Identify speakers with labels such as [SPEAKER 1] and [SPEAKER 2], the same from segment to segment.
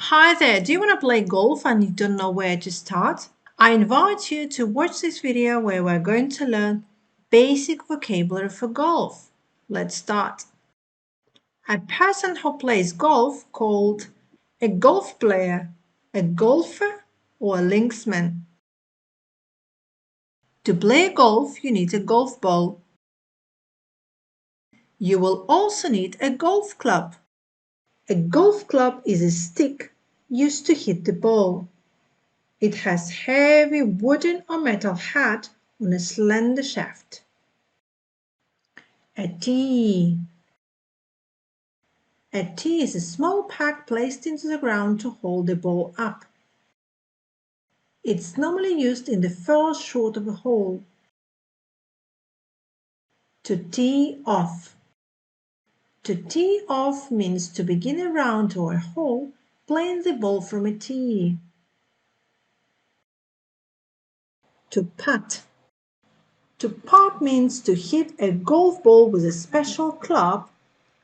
[SPEAKER 1] Hi there, do you want to play golf and you don't know where to start? I invite you to watch this video where we're going to learn basic vocabulary for golf. Let's start. A person who plays golf called a golf player, a golfer, or a linksman. To play golf, you need a golf ball. You will also need a golf club. A golf club is a stick used to hit the ball. It has heavy wooden or metal head on a slender shaft. A tee. A tee is a small peg placed into the ground to hold the ball up. It's normally used in the first shot of a hole. To tee off. To tee off means to begin a round or a hole playing the ball from a tee. To putt. To putt means to hit a golf ball with a special club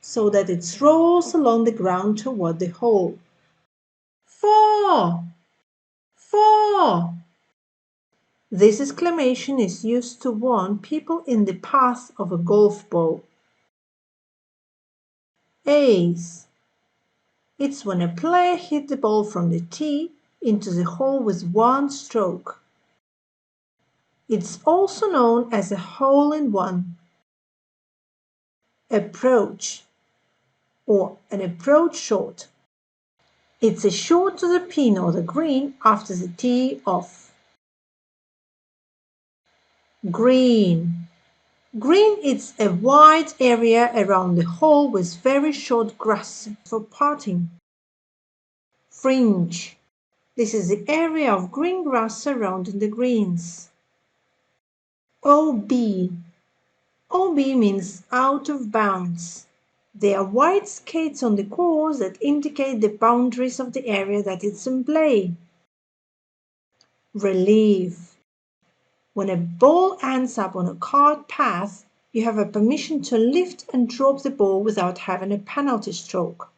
[SPEAKER 1] so that it rolls along the ground toward the hole. 4! 4! This exclamation is used to warn people in the path of a golf ball. Ace. It's when a player hits the ball from the tee into the hole with one stroke. It's also known as a hole-in-one. Approach or an approach shot. It's a shot to the pin or the green after the tee off. Green. Green is a wide area around the hole with very short grass for putting. Fringe. This is the area of green grass surrounding the greens. OB. OB means out of bounds. There are white skates on the course that indicate the boundaries of the area that is in play. Relief. When a ball ends up on a cart path, you have a permission to lift and drop the ball without having a penalty stroke.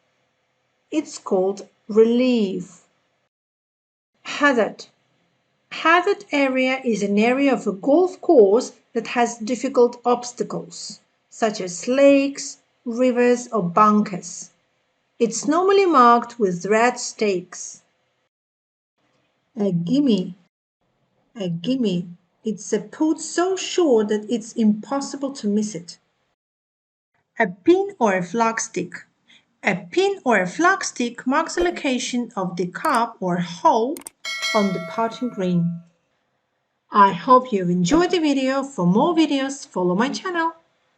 [SPEAKER 1] It's called relief. Hazard. Hazard area is an area of a golf course that has difficult obstacles, such as lakes, rivers, or bunkers. It's normally marked with red stakes. A gimme. A gimme. It's a putt so short that it's impossible to miss it. A pin or a flagstick. A pin or a flagstick marks the location of the cup or hole on the putting green. I hope you've enjoyed the video. For more videos, follow my channel.